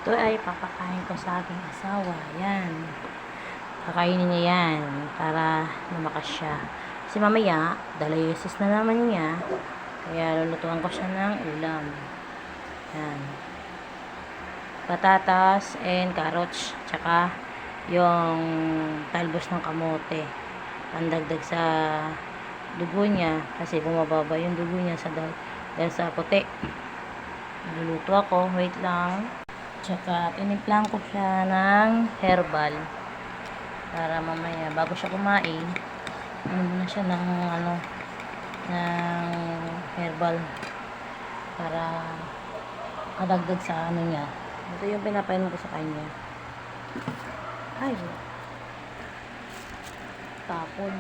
Ito ay papakain ko sa aking asawa. Yan. Kakainin niya yan para lumakas siya. Kasi mamaya, dalayesis na naman niya. Kaya lulutuan ko siya ng ulam. Yan. Patatas and carrots. Tsaka yung talbos ng kamote. Pandagdag sa dugo niya. Kasi bumababa yung dugo niya dahil sa puti. Luluto ako. Wait lang. Tsaka tinimplang ko siya ng herbal. Para mamaya, bago siya kumain, muna siya ng herbal. Para kadagdag sa niya. Ito yung pinapainom ko sa kanya. Ay, tapon.